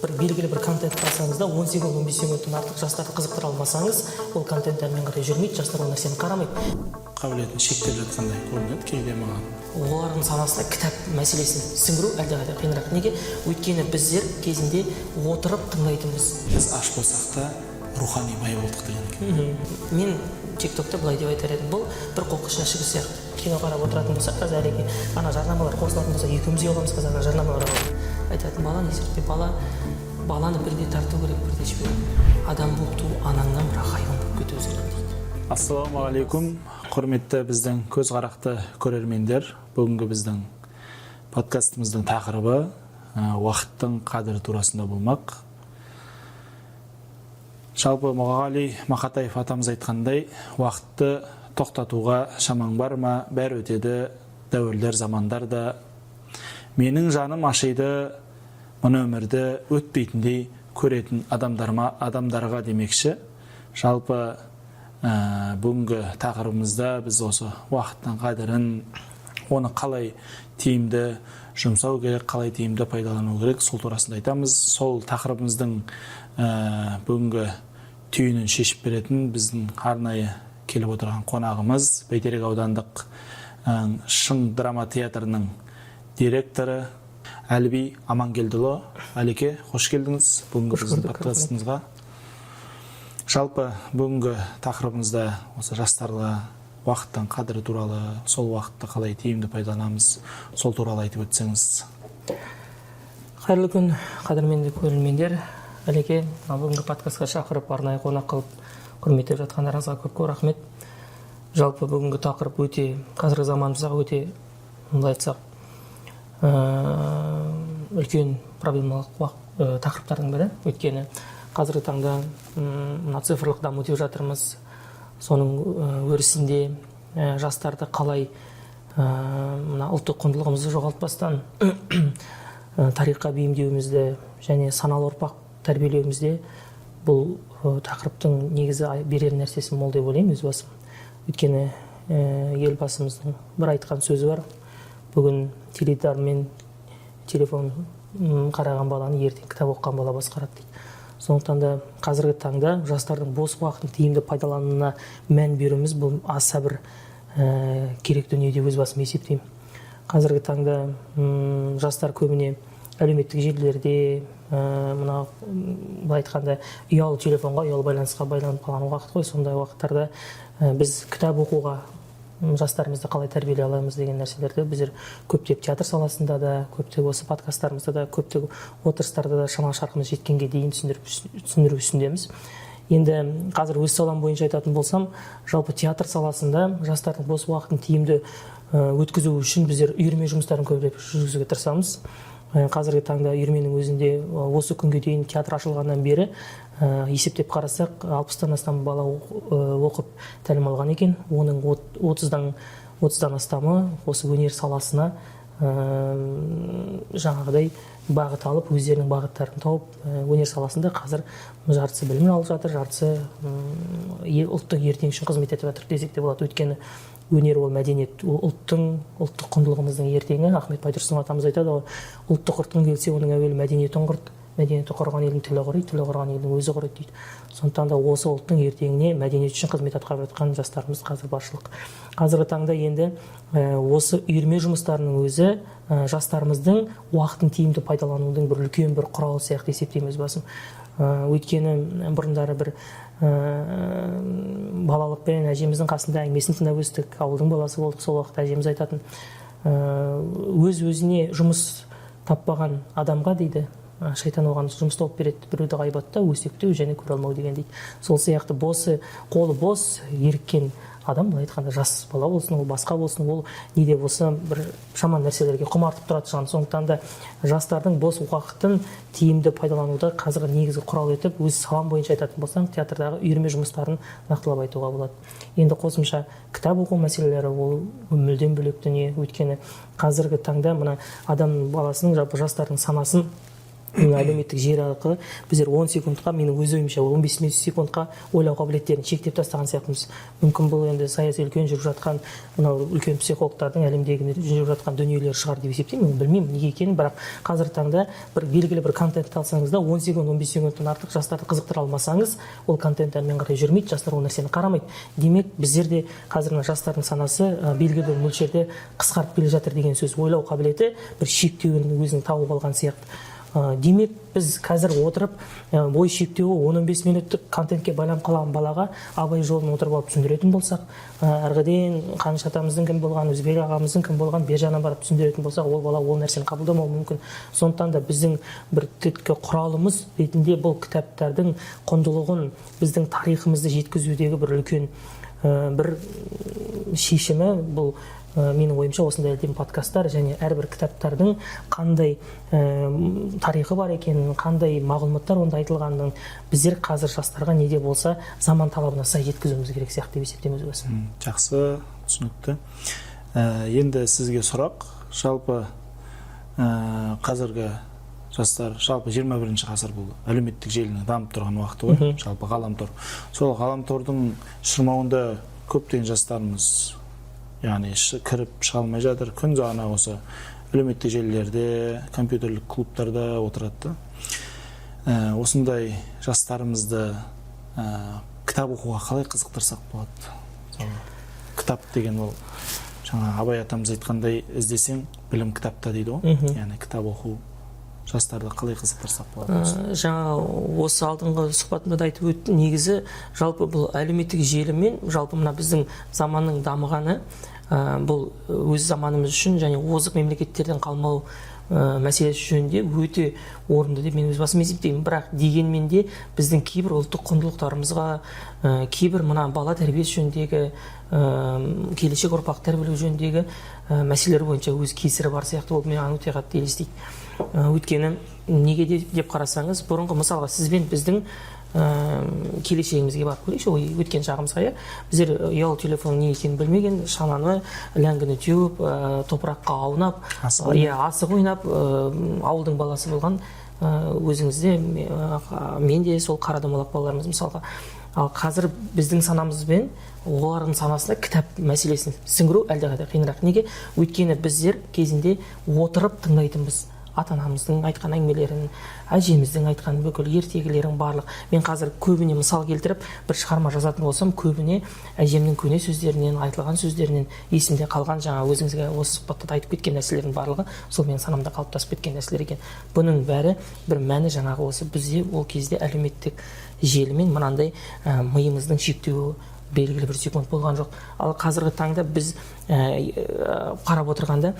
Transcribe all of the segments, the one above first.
бір белгілі бір контент қарасаңыз да 18-15 минуттан артық жастарды қызықтыра алмасаңыз, ол контент әрмен қарай жүрмейді, жастар ол нәрсені қарамайды. Қабілетін шектеп жатқандай көрінеді кейде маған. Олардың санасына кітап мәселесін сіңіру әлдеқайда қиынырақ. Неге? Өйткені біздер кезінде отырып тыңдайтынбыз. Біз аш болсақ та рухани бай болдық деген. Мен TikTokта былай деп айтар едім, бұл бір қоқыс жәшігі сияқты. Кино қарап отыратын болсақ, қазір әреке ана жарнамалар қосылатын болса, екеуміз ұяламыз, қазір жарнамалар айтатын бала не істейді? Баланы бірде тарту керек, бірде жіберу. Адам болып туу анаңнан бірақ хайуан болып кету керек дейді. Ассалаумағалейкум, құрметті біздің көз қарақты көрермендер. Бүгінгі біздің подкастымыздың тақырыбы уақыттың қадірі турасында болмақ. Жалпы Мұғағали Мақатаев атамыз айтқандай, уақытты тоқтатуға шамаң бар ма, бәрі өтеді, дәуірлер, замандар да. Менің жаным ашиды, мұны өмірді өтпейтіндей көретін адамдарға демекші. Жалпы бүгінгі тақырыбымызда біз осы уақыттың қадірін, оны қалай тиімді жұмсау керек, қалай тиімді пайдалану керек, сол турасында айтамыз. Сол тақырыбымыздың бүгінгі түйінін шешіп беретін біздің арнайы келіп отырған қонағымыз Бәйтерек аудандық шың драма театрының директоры Әліби Амангелдіұлы. Әлеке, қош келдіңіз бүгінгі біздің подкастымызға. Жалпы бүгінгі тақырыбымызда осы жастарға уақыттың қадірі туралы, сол уақытты қалай тиімді пайдаланамыз, сол туралы айтып өтсеңіз. Қайырлы күн, қадірменді көрермендер. Әлеке, бүгінгі подкастқа шақырып, арнайы қонақ қылып құрметтеп жатқандарыңызға көп рахмет. Жалпы бүгінгі тақырып өте, қазіргі заманымызға өте, мұндай айтсақ, үлкен проблемалық тақырыптардың бірі. Өйткені қазіргі таңда мына цифрлық даму деп жатырмыз. Соның өрісінде жастарды қалай мына ұлттық құндылығымызды жоғалтпастан тарихқа бейімдеуімізді және саналы ұрпақ тәрбиелеуімізде бұл тақырыптың негізі берер нәрсесі мол деп ойлаймын өз басым. Өйткені елбасымыздың бір айтқан сөзі бар. Бүгін теледидар мен телефон қараған баланы ертең кітап оқыған бала басқарады дейді. Сондықтан да қазіргі таңда жастардың бос уақытын тиімді пайдалануына мән беруіміз бұл аса бір керек дүние деп өз басым есептеймін. Қазіргі таңда жастар көбіне әлеуметтік желілерде, мына былай айтқанда ұялы телефонға, ұялы байланысқа байланып қалған уақыт қой. Сондай уақыттарда біз кітап оқуға жастарымызды қалай тәрбиелей аламыз деген нәрселерді біздер көптеп театр саласында да, көптеп осы подкасттарымызда да, көптеп отырыстарда да шама шарқымыз жеткенге дейін түсіндіру үстіндеміз. Енді қазір өз салам бойынша айтатын болсам, жалпы театр саласында жастардың бос уақытын тиімді өткізу үшін біздер үйірме жұмыстарын көбірек жүргізуге тырысамыз. Қазіргі таңда үйірменің өзінде осы күнге дейін театр ашылғаннан бері есептеп қарасақ 60-тан астам бала оқып тәлім алған екен. Оның 30-дан астамы осы өнер саласына жаңағыдай бағыт алып, өздерінің бағыттарын тауып, өнер саласында қазір жартысы білім алып жатыр, жартысы ұлттың ертең үшін қызмет етіп жатыр десек те болады. Өйткені өнер ол мәдениет, ұлттық құндылығымыздың ертеңі. Ахмет Байтұрсынов атамыз айтады, ұлттық құртқың келсе, оның әуелі мәдениетін құрт. Мәдениеті құрған елдің тілі құриды, тілі құрған елдің өзі құриды дейді. Сондықтан да осы ұлттың ертеңіне мәдениет үшін қызмет атқарып жатқан жастарымыз қазір баршылық. Қазіргі таңда енді осы үйірме жұмыстарының өзі жастарымыздың уақытын тиімді пайдаланудың бір үлкен бір құралы сияқты есептеймін өз басым. Өйткені бұрындары бір балалықпен әжеміздің қасында әңгімесін тыңдап өстік, ауылдың баласы болдық. Сол уақытта әжеміз айтатын, өз-өзіне жұмыс таппаған адамға дейді, шайтан оған жұмыс тауып береді, біреуді ғайбаттау, өсектеу және көре алмау деген дейді. Сол сияқты қолы бос еріккен адам, былай айтқанда жас бала болсын, ол басқа болсын, ол неде болса бір жаман нәрселерге құмартып тұрады шығар. Сондықтан да жастардың бос уақытын тиімді пайдалануды қазіргі негізгі құрал етіп, өз салам бойынша айтатын болсаң, театрдағы үйірме жұмыстарын нақтылап айтуға болады. Енді қосымша кітап оқу мәселелері ол мүлдем бөлек дүние. Өйткені қазіргі таңда мына адам баласының, жастардың санасын әлеуметтік желі арқылы біздер 10 секундқа, менің өз ойымша 15 секундқа ойлау қабілеттерін шектеп тастаған сияқтымыз. Мүмкін бұл енді саяси үлкен жүріп жатқан, мынау үлкен психологтардың әлемдегі жүріп жатқан дүниелер шығар деп есептеймін. Мен білмеймін неге екенін, бірақ қазіргі таңда бір белгілі бір контентті алсаңыз да 10 секунд, 15 секундтан артық жастарды қызықтыра алмасаңыз, ол контент әрмен қарай жүрмейді, жастар ол нәрсені қарамайды. Демек, біздерде қазір жастардың санасы белгілі бір мөлшерде қысқарып келе жатыр деген сөз. Ойлау қабілеті бір шектеуін өзінің тауып алған сияқты. Демек, біз қазір отырып, бой шектеуі 10-15 минуттық контентке байланып қалған балаға абай жолын отырып алып түсіндіретін болсақ, әргіден Қаныш атамыздың кім болған, Өзбек ағамыздың кім болған, бер жағынан барып түсіндіретін болсақ, ол бала ол нәрсені қабылдамауы мүмкін. Сондықтан да біздің бір түпкі құралымыз ретінде бұл кітаптардың құндылығын, біздің тарихымызды жеткізудегі бір үлкен бір шешімі бұл менің ойымша осындай әлем подкасттар және әрбір кітаптардың қандай тарихы бар екенін, қандай мағлұматтар онда айтылғанын біздер қазір жастарға неде болса заман талабына сай жеткізуіміз керек сияқты деп есептеймін өз басым. Жақсы, түсінікті. Енді сізге сұрақ, жалпы қазіргі жастар, жалпы 21-ші ғасыр бұл әлеуметтік желінің дамып тұрған уақыты ғой, жалпы ғаламтор. Сол ғаламтордың шырмауында көптеген жастарымыз яғни кіріп шыға алмай жатыр. Күн жағына осы әлеуметтік желілерде, компьютерлік клубтарда отырады. Осындай жастарымызды кітап оқуға қалай қызықтырсақ болады? Кітап деген ол, жаңа Абай атамыз айтқандай, іздесең білім кітапта дейді ғой. Яғни кітап оқу жастарды қалай қызықтырсақ болады? Жаңа осы алдыңғы сұхбатымда да айтып өттім, негізі жалпы бұл әлеуметтік желімен жалпы мына біздің заманның дамығаны, бұл өз заманымыз үшін және озық мемлекеттерден қалмау мәселесі жөнінде өте орынды деп мен өз басым есептеймін. Бірақ дегенмен де біздің кейбір ұлттық құндылықтарымызға, кейбір мына бала тәрбиесі жөніндегі, келешек ұрпақ тәрбиелеу жөніндегі мәселелер бойынша өз кесірі бар сияқты, ол маған өте қатты елестейді. Өйткені неге деп қарасаңыз, бұрынғы мысалға сізбен біздің келешегімізге барып көрейікші, өткен шағымызға. Біздер ұялы телефон не екенін білмеген, шананы ләңгіні теуіп, топыраққа аунап, асық ойнап, ауылдың баласы болған өзіңізде, мен де сол қара домалақ балаларымыз мысалға. Ал қазір біздің санамызбен олардың санасына кітап мәселесін сіңіру әлдеқайда қиынырақ. Неге? Өйткені біздер кезінде отырып тыңдайтынбыз. Ата-анамыздың айтқан әңгімелерін, әжеміздің айтқан бүкіл ертегілерін барлық. Мен қазір көбіне мысал келтіріп, бір шығарма жазатын болсам, көбіне әжемнің көне сөздерінен, айтылған сөздерінен есімде қалған, жаңа өзіңізге осы сұхбатта айтып кеткен нәрселердің барлығы сол менің санамда қалыптасып кеткен нәрселер екен. Бұның бәрі бір мәні жаңағы осы бізде ол кезде әлеуметтік желімен мынандай миымыздың шектеуі белгілі бір секунд болған жоқ. Ал қазіргі таңда біз қарап отырғанда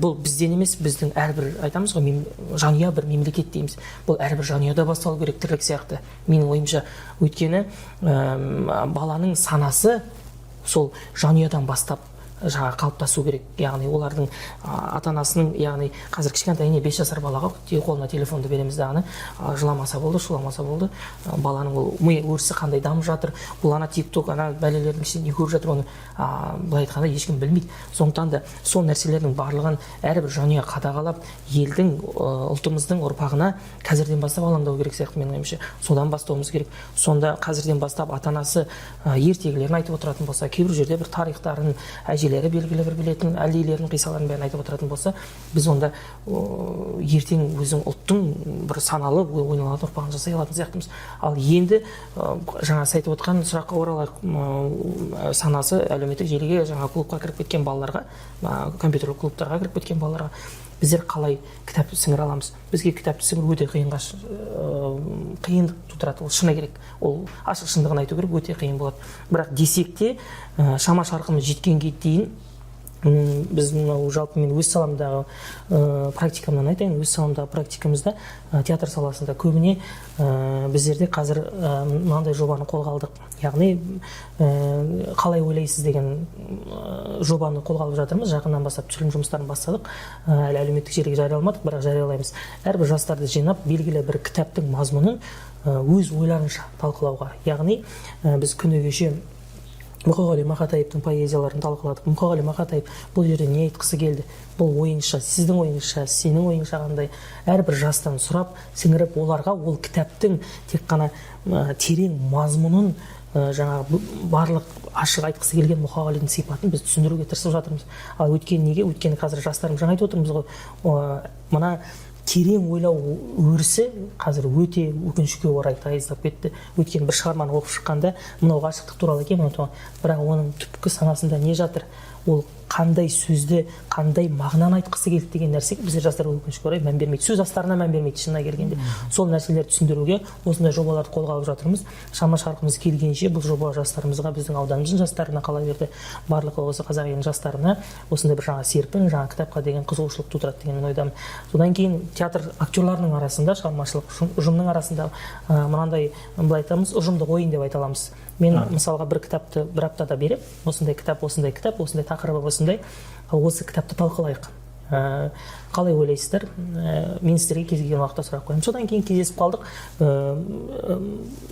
бұл бізден емес, біздің әрбір айтамыз ғой, жанұя бір мемлекет дейміз. Бұл әрбір жанұяда басталу керек тірлік сияқты менің ойымша. Өйткені баланың санасы сол жанұядан бастап жаңа қалыптасу керек. Яғни олардың ата-анасының, яғни қазір кішкентайына 5 жасар балаға қолына телефонды береміз дағаны, жыламаса болды, шуламаса болды. Баланың ол ми өрісі қандай дамып жатыр, бұл ана TikTok, ана бәлелердің ішінде не көріп жатыр, оны былай айтқанда ешкім білмейді. Сондықтан да сол нәрселердің барлығын әрбір жанұя қадағалап, елдің, ұлтымыздың ұрпағына қазірден бастап алаңдау керек сияқты менің ойымша. Содан бастауымыз керек. Сонда қазірден бастап ата-анасы ертегілерін айтып отыратын болса, кейбір жерде бір тарихтарын, әжелері белгілі бір білетін, әлдейлерін, қисаларын бәрін айтып отыратын болса, біз онда ертең өзің ұлттың бір саналы ойналатын ұрпағын жасай алатын сияқтымыз. Ал енді жаңа айтып отқан сұраққа оралайық, санасы әлеуметтік желіге, жаңа клубқа кіріп кеткен балаларға, компьютерлік клубтарға кіріп кеткен балаларға біздер қалай кітап сіңіре аламыз? Бізге кітапты сіңіру өте қиын тудырады, ол шыны керек. Ол ашық шындығын айту керек, өте қиын болады. Бірақ десек те, шама шарқымыз жеткенге дейін біз жалпы мен өз саламдағы практикамнан айтайын, өз саламдағы практикамызда театр саласында көбіне біздерде қазір мынандай жобаны қолға алдық. Яғни қалай ойлайсыз деген жобаны қолға алып жатырмыз. Жақыннан бастап түсірілім жұмыстарын бастадық. Әлі әлеуметтік желіге жарияламадық, бірақ жариялаймыз. Әрбір жастарды жинап, белгілі бір кітаптың мазмұнын өз ойларынша талқылауға. Яғни біз күні кеше Мұқағали Мақатаевтың поэзияларын талқыладық. Мұқағали Мақатаев бұл жерде не айтқысы келді? Бұл ойыңша, сіздің ойыңша, сенің ойыңша қандай? Әрбір жастан сұрап, сіңіріп, оларға ол кітаптың тек қана терең мазмұнын, жаңағы барлық ашық айтқысы келген Мұқағалидың сипатын біз түсіндіруге тырысып жатырмыз. Ал неге? Өйткені қазір жастарымыз жаңа айтып отырмыз ғой, мына терең ойлау өрісі қазір өте өкінішке орай тайыздап кетті. Өйткені бір шығарманы оқып шыққанда мынау ғашықтық туралы екен, бірақ оның түпкі санасында не жатыр? Ол қандай сөзді, қандай мағынаны айтқысы келді деген нәрсеге біздер жастар өкінішке орай мән бермейді. Сөз астарына мән бермейді шынына келгенде. Сол нәрселерді түсіндіруге осындай жобаларды қолға алып жатырмыз. Шама шарқымыз келгенше бұл жоба жастарымызға, біздің ауданымыздың жастарына, қала берді барлығы осы қазақ елінің жастарына осындай бір жаңа серпін, жаңа кітапқа деген қызығушылық тудырады деген ойдамын. Содан кейін театр актерларының арасында, шығармашылық ұжымның арасында мынандай, былай айтамыз, ұжымдық ойын деп айта аламыз. Мен мысалға бір кітапты бір аптада беріп, осындай кітап, осындай тақырыбы осындай, осы кітапты талқылайық. Қалай ойлайсыздар? Мен сіздерге кез келген уақытта сұрақ қоямын. Содан кейін кездесіп қалдық.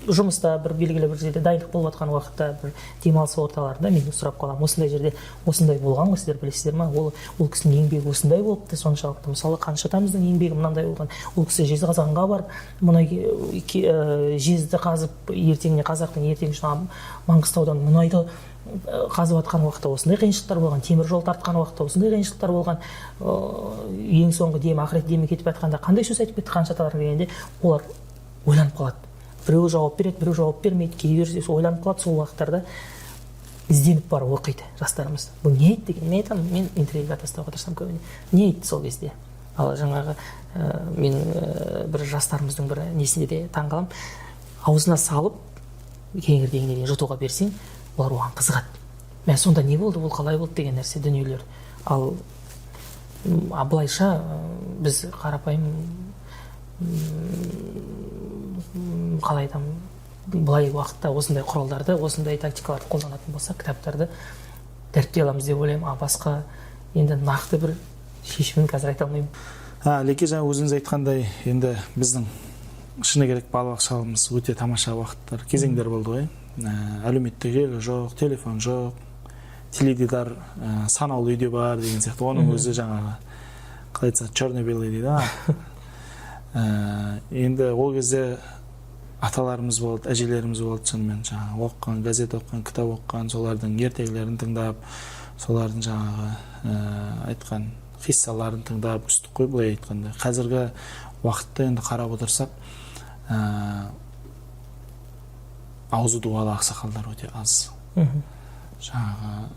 Жұмыста бір белгілі бір жерде дайындық болып жатқан уақытта бір демалыс орталарында мен сұрап қаламын. Осындай жерде осындай болған ғой, сіздер білесіздер ме? Ол кісінің еңбегі осындай болыпты, соншалықты. Мысалы, Қаныш атамыздың еңбегі мынандай болған. Ол кісі Жезқазғанға барып, мұнай жезді қазып, ертеңіне қазақтың ертеңіне Маңғыстаудан мұнайды қазып жатқан уақытта осындай қиыншылықтар болған, темір жол тартқан уақытта осындай қиыншылықтар болған, ең соңғы дем ақырет демі кетіп жатқанда қандай сөз айтып кетті Қаныш аталарың дегенде, олар ойланып қалады. Біреу жауап береді, біреу жауап бермейді, кейбір ойланып қалады. Сол уақыттарда ізденіп барып оқиды жастарымыз. Бұл не айтты деген? Мен айтамын, мен интервьюға тастауға тырысамын көбіне. Не айтты сол кезде? Ал жаңағы мен бір жастарымыздың бір несінде де таңғаламын. Аузына салып кеңірдегіне дейін жұтуға берсең, олар оған қызығады. Мә сонда не болды, ол қалай болды деген нәрсе дүниелер. Ал былайша біз қарапайым қалай айтамын, былай уақытта осындай құралдарды, осындай тактикаларды қолданатын болса, кітаптарды дәріптей аламыз деп ойлаймын. Басқа енді нақты бір шешімін қазір айта алмаймын. Леке, жаңа өзіңіз айтқандай, енді біздің шыны керек балалық шағымыз өте тамаша уақыттар, кезеңдер болды ғой. Әлеуметтік желі жоқ, телефон жоқ, теледидар санаулы үйде бар деген сияқты. Оның өзі жаңағы қалай айтса черно-белый дейді. Енді ол кезде аталарымыз болды, әжелеріміз болды, шынымен жаңағы оқыған, газет оқыған, кітап оқыған, солардың ертегілерін тыңдап, солардың жаңағы айтқан қиссаларын тыңдап өстік қой, былай айтқанда. Қазіргі уақытта енді қарап отырсақ, аузы дуалы ақсақалдар өте аз. Жаңағы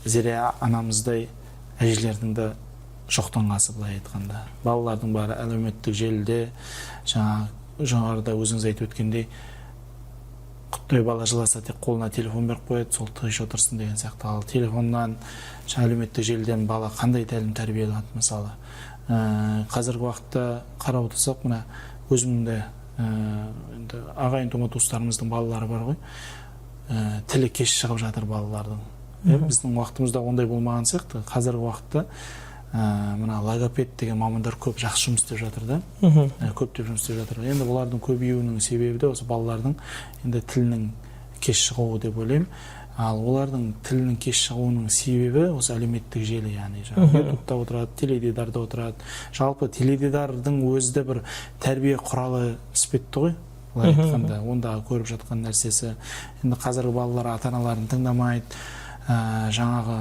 Зере анамыздай әжелердің де жоқтан қасы, былай айтқанда. Балалардың бары әлеуметтік желіде, жоғарыда өзіңіз айтып өткендей, құттай бала жыласа тек қолына телефон беріп қояды, сол тыныш отырсын деген сияқты. Ал телефоннан, әлеуметтік желіден бала қандай тәлім тәрбие алады мысалы. Қазіргі уақытта қарап отырсақ, мына өзімде ағайын тума туыстарымыздың балалары бар ғой, тілі кеш шығып жатыр балалардың. Біздің уақытымызда ондай болмаған сияқты. Қазіргі уақытта мына логопед деген мамандар көп жақсы жұмыс істеп жатыр да, көптеп жұмыс істеп жатыр. Енді бұлардың көбеюінің себебі де осы балалардың енді тілінің кеш шығуы деп ойлаймын. Ал олардың тілінің кеш шығуының себебі осы әлеуметтік желі, яғни ютубта отырады, теледидарда отырады. Жалпы теледидардың өзі де бір тәрбие құралы іспетті ғой, былай айтқанда. Ондағы көріп жатқан нәрсесі. Енді қазіргі балалар ата-аналарын тыңдамайды, жаңағы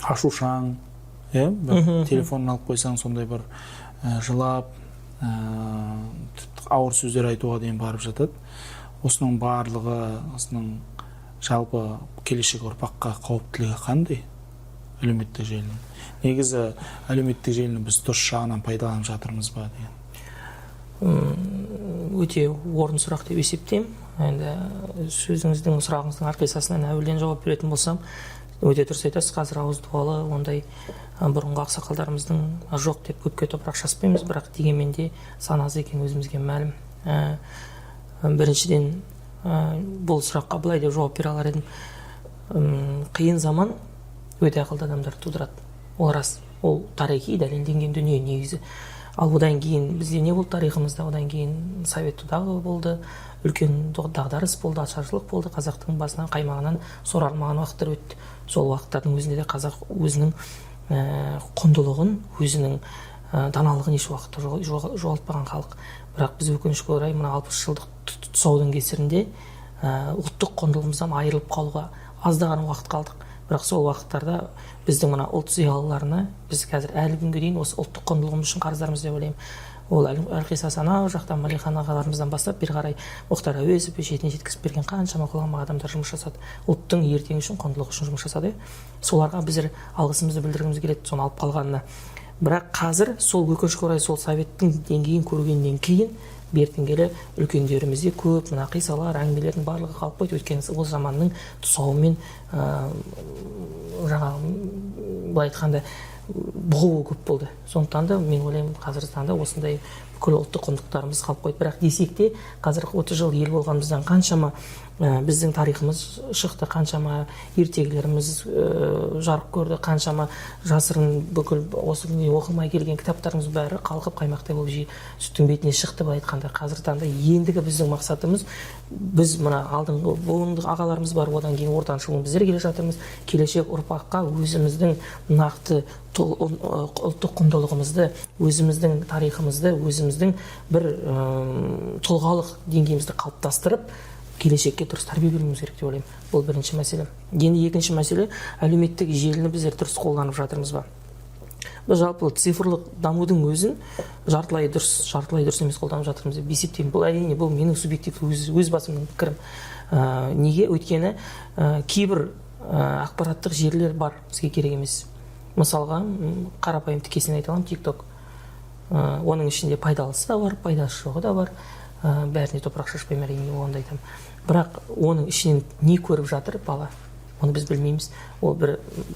ашушаң, телефонын алып қойсаң сондай бір жылап, ауыр сөздер айтуға дейін барып жатады. Осының барлығы, осының жалпы келешек ұрпаққа қауіптілігі қандай әлеуметтік желінің? Негізі әлеуметтік желіні біз дұрыс жағынан пайдаланып жатырмыз ба деген? Өте орын сұрақ деп есептеймін. Енді сөзіңіздің, сұрағыңыздың әрқайсысынан әуелден жауап беретін болсам, өте дұрыс айтасыз. Қазір ауыз дуалы ондай бұрынғы ақсақалдарымыздың жоқ деп көпке топырақ шашпаймыз, бірақ дегенмен де саны аз екен өзімізге мәлім. Біріншіден бұл сұраққа былай деп жауап бере алар едім. Қиын заман өте ақылды адамдар тудырады. Ол рас, ол тарихи дәлелденген дүние негізі. Ал одан кейін бізде не болды тарихымызда? Одан кейін Совет одағы болды, үлкен дағдарыс болды, ашаршылық болды, қазақтың басынан қаймағынан сор алмаған уақыттар өтті. Сол уақыттардың өзінде де қазақ өзінің құндылығын, өзінің даналығын еш уақытта жоғалтпаған халық. Бірақ біз өкінішке орай мына 60 жылдық тұсаудың кесірінде ұлттық құндылығымыздан айырылып қалуға аздаған уақыт қалдық. Бірақ сол уақыттарда біздің мына ұлт зиялыларына біз қазір әлі күнге дейін осы ұлттық құндылығымыз үшін қарыздармыз деп ойлаймын. Ол Әлқисас анау жақтан Малихан ағаларымыздан бастап бері қарай Мұхтар Әуезов шетіне жеткізіп берген қаншама ғұлама адамдар жұмыс жасады. Ұлттың ертеңі үшін, құндылығы үшін жұмыс жасады. Соларға біздер алғысымызды білдіргіміз келеді, соны алып қалғанына. Бірақ қазір сол өкінішке орай сол советтің деңгейін көргеннен кейін бертін келе үлкендерімізде көп мына қисалар, әңгімелердің барлығы қалып қойды. Өйткені ол заманның тұсауымен жаңағы былай айтқанда бұғуы көп болды. Сондықтан да мен ойлаймын қазіргі таңда осындай бүкіл ұлттық құндылықтарымыз қалып қойды. Бірақ десек те қазір 30 жыл ел болғанымыздан қаншама біздің тарихымыз шықты, қаншама ертегілеріміз жарық көрді, қаншама жасырын бүкіл осы күнде оқылмай келген кітаптарымыз бәрі қалқып қаймақтай болып сүттің бетіне шықты. Былай айтқанда қазіргі таңда ендігі біздің мақсатымыз, біз мына алдыңғы буынды ағаларымыз бар, одан кейін ортаншы буын біздер келе жатырмыз. Келешек ұрпаққа өзіміздің нақты ұлттық құндылығымызды, өзіміздің тарихымызды, өзіміздің бір тұлғалық деңгейімізді қалыптастырып, келешекке дұрыс тәрбие беруіміз керек деп ойлаймын. Бұл бірінші мәселе. Енді екінші мәселе, әлеуметтік желіні біздер дұрыс қолданып жатырмыз ба? Біз жалпы цифрлық дамудың өзін жартылай дұрыс емес қолданып жатырмыз деп есептеймін. Бұл әрине бұл менің субъективті өз басымның пікірім. Неге? Өйткені кейбір ақпараттық желілер бар, бізге керек емес. Мысалға, қарапайым тікесін айта аламын, TikTok. Оның ішінде пайдалысы да бар, пайдасы жоғы да бар. Бәріне топырақ шашпаймын, әрине онда айтамын. Бірақ оның ішінен не көріп жатыр бала, оны біз білмейміз.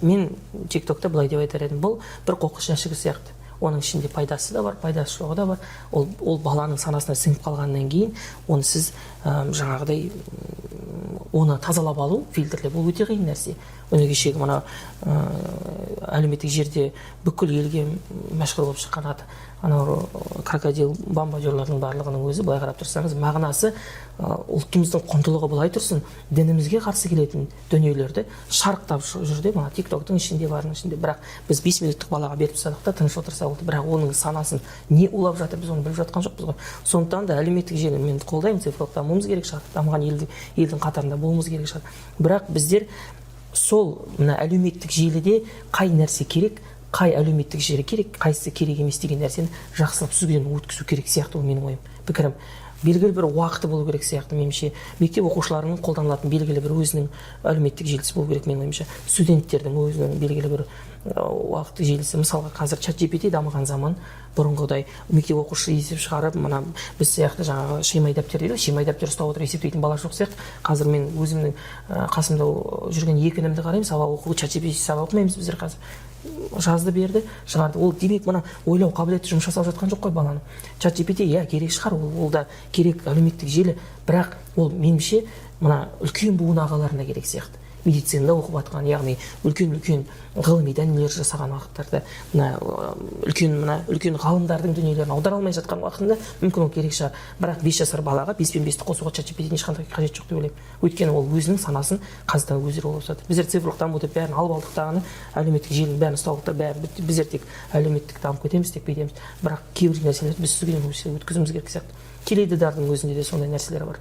Мен TikTokта былай деп айтар едім, бұл бір қоқыс жәшігі сияқты. Оның ішінде пайдасы да бар, пайдасы жоғы да бар. Ол баланың санасына сіңіп қалғаннан кейін, оны сіз жаңағыдай оны тазалап алу, фильтрлеп, ол өте қиын нәрсе. Оны кешегі мына әлеуметтік жерде бүкіл елге мәшһүр болып шыққан анау крокодил бомбардирлардың барлығының өзі былай қарап тұрсаңыз мағынасы ұлтымыздың құндылығы былай тұрсын, дінімізге қарсы келетін дүниелерді шарықтап жүр де, мына TikToктың ішінде барының ішінде. Бірақ біз 5 минуттық балаға беріп тастадық та тыныш отырса болды. Бірақ оның санасын не улап жатыр, біз оны біліп жатқан жоқпыз ғой. Сондықтан да әлеуметтік желіні мен қолдаймын, цифрлық дамуымыз керек шығар, дамыған елдің қатарында болуымыз керек шығар. Бірақ біздер сол мына әлеуметтік желіде қай нәрсе керек, қай әлеуметтік желі керек, қайсысы керек емес деген нәрсені жақсылап сүзгіден өткізу керек сияқты, ол менің ойым, пікірім. Белгілі бір уақыты болу керек сияқты, меніңше. Мектеп оқушыларының қолданылатын белгілі бір өзінің әлеуметтік желісі болу керек, менің ойымша. Студенттердің өзінің белгілі бір уақыт желісі. Мысалға, қазір ChatGPT дамыған заман, бұрынғыдай мектеп оқушысы есеп шығарып, мына біз сияқты жаңағы шимай дәптер дейді, шимай дәптер ұстап отырып есептейтін бала жоқ сияқты. Қазір мен өзімнің қасымда жүрген екі інімді қараймын, сабақ оқу, ChatGPT сабақ оқымаймыз біздер қазір. Жазды берді, шығарды. Ол демек мына ойлау қабілеті жұмыс жасап жатқан жоқ қой баланы. ChatGPT керек шығар, ол да керек әлеуметтік желі, бірақ ол меніңше мына үлкен буын ағаларына керек сияқты. Медицинада оқып жатқан, яғни үлкен ғылыми дәнелер жасаған уақыттарда, үлкен ғалымдардың дүниелерін аудара алмай жатқан уақытында мүмкін ол керек шығар. Бірақ 5 жасар балаға 5 пен 5-ті қосуға ChatGPT-дің ешқандай қажет жоқ деп ойлаймын. Өйткені ол өзінің санасын қазірдің өздері болып жатыр. Біздер цифрлық дамуды бәрін алып алдық тағаны, әлеуметтік желінің бәрін ұстап алдық, бәрі біздер тек әлеуметтік дамып кетеміз, тек бүйтеміз. Бірақ кейбір нәрселерді біз сүзгіден өткізуіміз керек сияқты. Теледидардың өзінде де сондай нәрселер бар.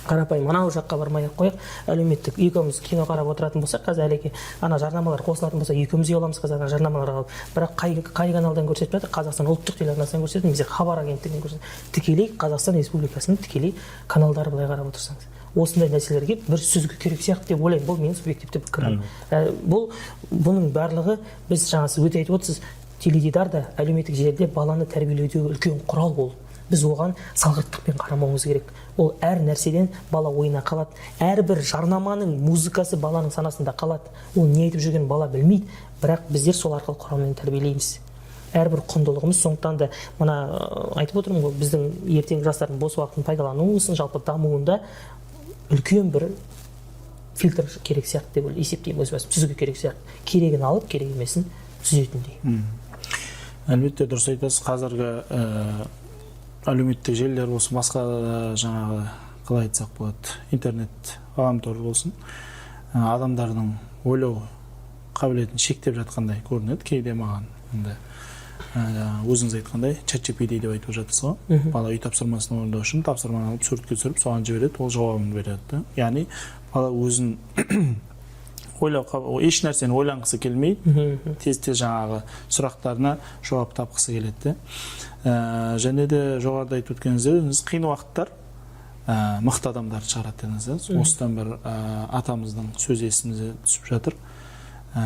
Қарапайым анау жаққа бармай-ақ қояйық, әлеуметтік екеуміз кино қарап отыратын болсақ, қазір әлеке ана жарнамалар қосылатын болса, екеуміз ұяламыз қазір ана жарнамаларға қалып. Бірақ қай каналдан көрсетіп жатыр? Қазақстан ұлттық телеарнасынан көрсетеді, немесе хабар агенттігінен көрсетеді. Тікелей Қазақстан Республикасының тікелей каналдары былай қарап отырсаңыз. Осындай нәрселерге бір сүзгі керек сияқты деп ойлаймын. Бұл менің субъективті пікірім. Бұның барлығы біз жаңасы өте айтып отырсыз, теледидар да әлеуметтік желіде баланы тәрбиелеудегі үлкен құрал бол. Біз оған салғырттықпен қарамауымыз керек. Ол әр нәрседен бала ойына қалады. Әрбір жарнаманың музыкасы баланың санасында қалады. Ол не айтып жүрген бала білмейді, бірақ біздер сол арқылы құраммен тәрбиелейміз. Әрбір құндылығымыз, сондықтан да мына айтып отырмын ғой, біздің ертеңгі жастардың бос уақытын пайдалануысын, жалпы дамуында үлкен бір фильтр керек сияқты деп есептеймін, өз басым. Сүзгі керек сияқты. Керегін алып, керек емесін сүзетіндей. Әлбетте дұрыс айтасыз. Қазіргі әлеуметтік желілер болсын, басқа жаңағы қалай айтсақ болады, интернет ғаламтор болсын, адамдардың ойлау қабілетін шектеп жатқандай көрінеді кейде маған. Енді өзіңіз айтқандай ChatGPT деп айтып жатырсыз ғой. Бала үй тапсырмасын орындау үшін тапсырманы алып суретке түсіріп соған жібереді, ол жауабын береді. Яғни бала өзін еш нәрсені ойланғысы келмейді, тез-тез жаңағы сұрақтарына жауап тапқысы келеді. Және де жоғарыда айтып өткеніңіздей, қиын уақыттар мықты адамдарды шығарады дедіңіз. Осыдан бір атамыздың сөзі есімізе түсіп жатыр.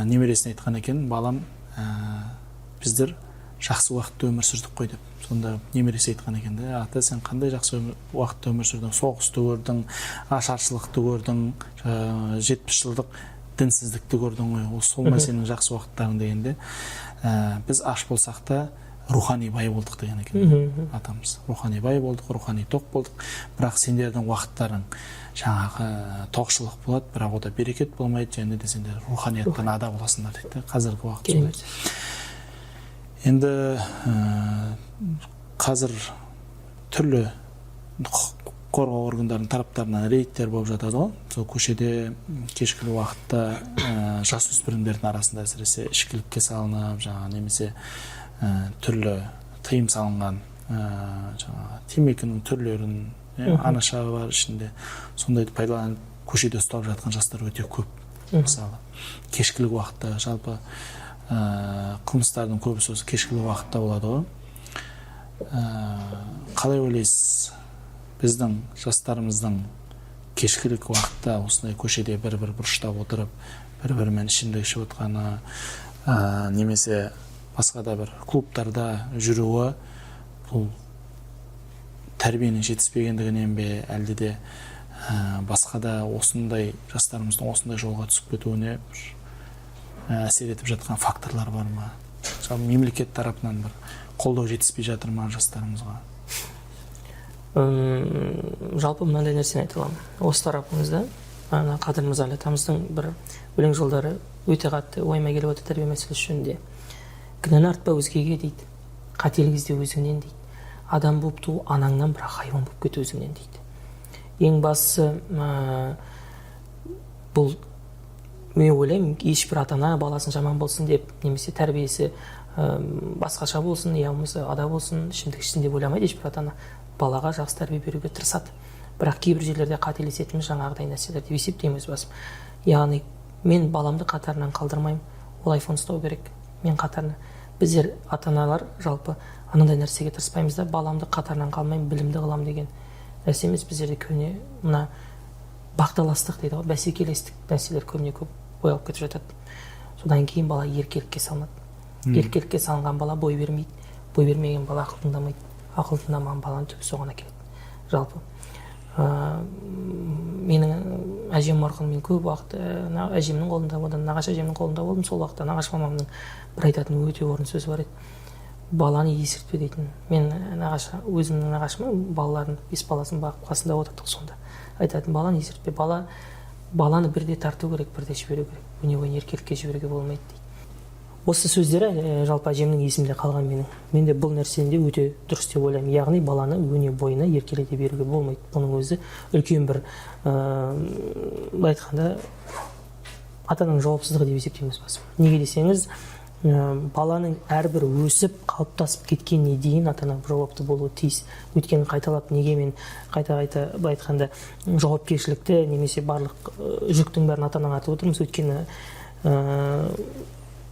Немересіне айтқан екен, балам, біздер жақсы уақытта өмір сүрдік қой деп. Сонда немересі айтқан екен, ата, сен қандай жақсы уақытта өмір сүрдің? Соғысты көрдің, ашаршылықты көрдің, 70 жылдық дінсіздікті көрдің ғой. Сол ма сенің жақсы уақыттарың дегенде, біз аш болсақ та рухани бай болдық деген екен атамыз. Рухани бай болдық, рухани тоқ болдық. Бірақ сендердің уақыттарың жаңағы тоқшылық болады, бірақ ода берекет болмайды, және де сендер руханияттан ада боласыңдар дейді. Қазіргі уақыт солай. Енді қазір түрлі құқық қорғау органдарының тараптарынан рейдтер болып жатады ғой. Сол көшеде кешкі уақытта жасөспірімдердің арасында әсіресе ішкілікке салынып, немесе түрлі тыйым салынған темекінің түрлерін, анашағы бар ішінде, сондайды пайдаланып көшеде ұсталып жатқан жастар өте көп. Мысалы, кешкілік уақытта жалпы қылмыстардың көбісі осы кешкілік уақытта болады ғой. Қалай ойлайсыз, біздің жастарымыздың кешкілік уақытта осындай көшеде бір-бір бұрышта отырып, бір-бірімен ішімдік ішіп отқаны, немесе басқа да бір клубтарда жүруі, бұл тәрбиенің жетіспегендігінен бе, әлде де басқа да осындай жастарымыздың осындай жолға түсіп кетуіне әсер етіп жатқан факторлар бар ма? Мемлекет тарапынан бір қолдау жетіспей жатыр ма жастарымызға? Жалпы мынандай нәрсені айта аламын. Осы тарапыңызда Қадыр Мырзалы атамыздың бір өлең жолдары өте қатты ойыма келіп отыр тәрбие мәселесі жөнінде. Кінәні артпа өзгеге дейді, қателік ізде өзіңнен дейді. Адам болып туу анаңнан, бірақ хайуан болып кету өзіңнен дейді. Ең бастысы бұл мен ойлаймын, ешбір ата-ана баласын жаман болсын деп, немесе тәрбиесі басқаша болсын, я болмаса ада болсын, ішімдік ішсін деп ойламайды ешбір ата-ана. Балаға жақсы тәрбие беруге тырысады. Бірақ кейбір жерлерде қателесетініміз жаңағыдай нәрселер деп есептеймін өз басым. Яғни мен баламды қатарынан қалдырмаймын, ол iPhone ұстау керек, мен қатарына. Біздер ата-аналар жалпы анандай нәрсеге тырыспаймыз да, баламды қатарынан қалмаймын, білімді қылам деген нәрсе емес. Біздерде көне мына бақталастық дейді ғой, бәсекелестік нәрселер көбіне көп ойалып кетіп жатады. Содан кейін бала еркелікке салынады. Еркелікке салынған бала бой бермейді, бой бермеген бала ақыл тыңдамайды. Ақыл тыңдамаған баланы түбі соған әкеледі. Жалпы менің әжем марқұм, мен көп уақыт әжемнің қолында, одан нағашы әжемнің қолында болдым. Сол уақытта нағашы мамамның бір айтатын өте орынды сөзі бар еді. Баланы есіртпе дейтін. Мен өзімнің нағашымның балаларын, 5 баласын бағып қасында отырдық сонда. Айтатын, баланы есіртпе, баланы бірде тарту керек, бірде жіберу керек. Өне бойын еркелікке жіберуге болмайды дейді. Осы сөздері жалпы әжемнің есімде қалған менің. Мен де бұл нәрсені де өте дұрыс деп ойлаймын. Яғни баланы өне бойына еркелете беруге болмайды. Бұның өзі үлкен бір былай айтқанда ата-ананың жауапсыздығы деп есептейміз басым. Неге десеңіз, баланың әрбір өсіп қалыптасып кеткеніне дейін ата-ана жауапты болуы тиіс. Өйткені қайталап, неге мен қайта былай айтқанда жауапкершілікті немесе барлық жүктің бәрін ата-анаға артып отырмыз. Өйткені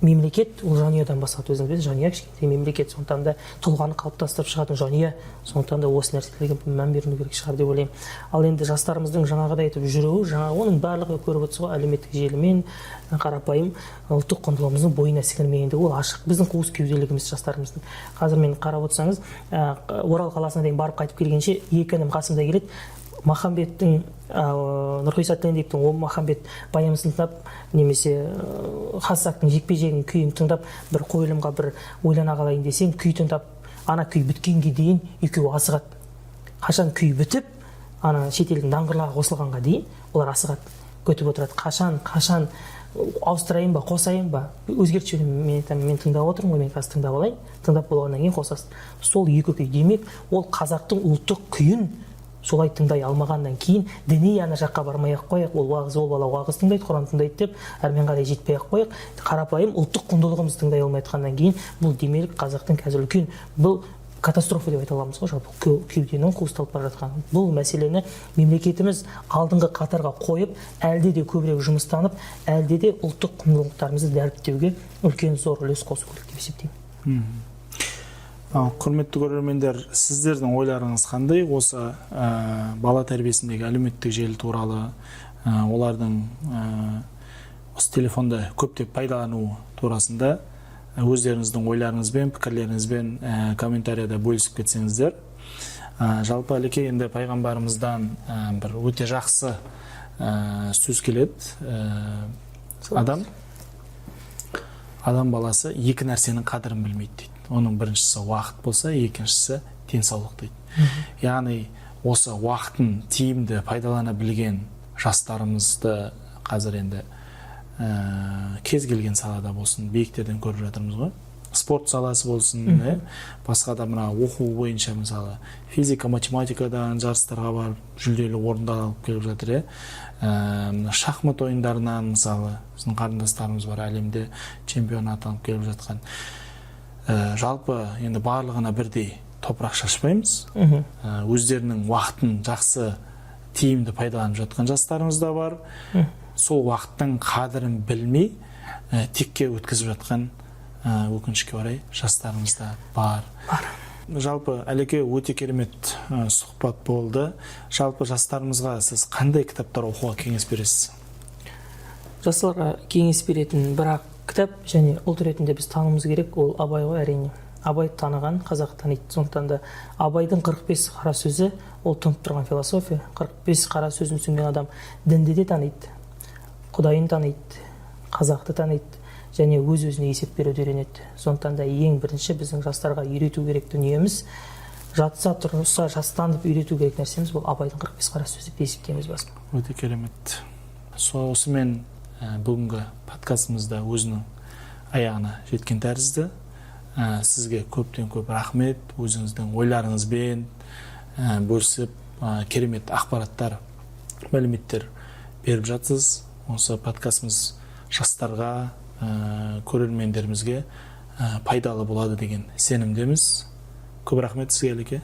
мемлекет ол жанұядан басталады, өзіңіз білесіз, жанұя кішкентай мемлекет, сондықтан да тұлғаны қалыптастырып шығатын жанұя, сондықтан да осы нәрселерге мән беруі керек шығар деп ойлаймын. Ал енді жастарымыздың жаңағыдай айтып жүруі, оның барлығы көріп отырсыз ғой, әлеуметтік желімен қарапайым ұлттық құндылығымыздың бойына сіңірмегендігі ол ашық. Біздің қуыс кеуделігіміз жастарымыздың. Қазір мен қарап отырсаңыз, Орал қаласына дейін барып қайтып келгенше екі інім қасымда келеді. Махамбеттің Нұрқиса Тілендиевтің о Махамбет поэмасын тыңдап, немесе Хасактың жекпе-жегін күйін тыңдап, бір қойылымға бір ойлана қалайын десең, күй тыңдап, ана күй біткенге дейін екеуі асығады. Қашан күй бітіп, ана шетелдің даңғырларға қосылғанға дейін олар асығады, күтіп отырады. Қашан ауыстырайын ба, қосайын ба, өзгертші мен тыңдап отырмын ғой, мен қазір тыңдап алайын, тыңдап болғаннан кейін қосасыз. Сол екі күй, демек ол қазақтың ұлттық күйін солай тыңдай алмағаннан кейін діни ана жаққа бармай ақ қояйық, ол уағыз, ол бала уағыз тыңдайды, Құран тыңдайды деп әрмен қарай жетпей ақ қояйық, қарапайым ұлттық құндылығымызды тыңдай алмай жатқаннан кейін бұл демек қазақтың қазір үлкен бұл катастрофа деп айта аламыз ғой, жалпы кеуденің қуысталып бара жатқан. Бұл мәселені мемлекетіміз алдыңғы қатарға қойып, әлде де көбірек жұмыстанып, әлде де ұлттық құндылықтарымызды дәріптеуге үлкен зор үлес қосу керек деп есептеймін. Құрметті көрермендер, сіздердің ойларыңыз қандай осы бала тәрбиесіндегі әлеуметтік желі туралы, олардың осы телефонды көптеп пайдалану турасында өздеріңіздің ойларыңызбен, пікірлеріңізбен комментарияда бөлісіп кетсеңіздер. Жалпы әлеке, енді пайғамбарымыздан бір өте жақсы сөз келеді. Адам баласы екі нәрсенің қадірін білмейді дейді. Оның біріншісі уақыт болса, екіншісі денсаулық дейді. Яғни осы уақытын тиімді пайдалана білген жастарымызды қазір енді кез келген салада болсын, биіктерден көріп жатырмыз ғой. Спорт саласы болсын, басқа да мына оқу бойынша мысалы физика, математикадан жарыстарға барып, жүлделі орындар алып келіп жатыр. Шахмат ойындарынан мысалы біздің қарындастарымыз бар, әлемде чемпион атанып келіп жатқан. Жалпы енді барлығына бірдей топырақ шашпаймыз. Өздерінің уақытын жақсы, тиімді пайдаланып жатқан жастарымыз да бар. Сол уақыттың қадірін білмей, текке өткізіп жатқан өкінішке орай жастарымыз да бар. Жалпы әлеке, өте керемет сұхбат болды. Жалпы жастарымызға сіз қандай кітаптар оқуға кеңес бересіз? Жастарға кеңес беретін бірақ кітап және ұлт ретінде біз тануымыз керек, ол Абай ғой, әрине. Абайды таныған қазақ таниды. Сондықтан да Абайдың 45 қара сөзі ол тұнып тұрған философия. 45 қара сөзін түсінген адам дінді де таниды, Құдайын таниды, қазақты таниды және өз-өзіне есеп беруді үйренеді. Сондықтан да ең бірінші біздің жастарға үйрету керек дүниеміз, жатса тұрса жастанып үйрету керек нәрсеміз бұл Абайдың 45 қара сөзі деп есептейміз басым. Өте керемет. Осымен бүгінгі подкастымызда өзінің аяғына жеткен тәрізді. Сізге көптен көп рахмет, өзіңіздің ойларыңызбен бөлісіп, керемет ақпараттар, мәліметтер беріп жатсыз. Осы подкастымыз жастарға, көрермендерімізге пайдалы болады деген сенімдеміз. Көп рахмет сізге, әлеке.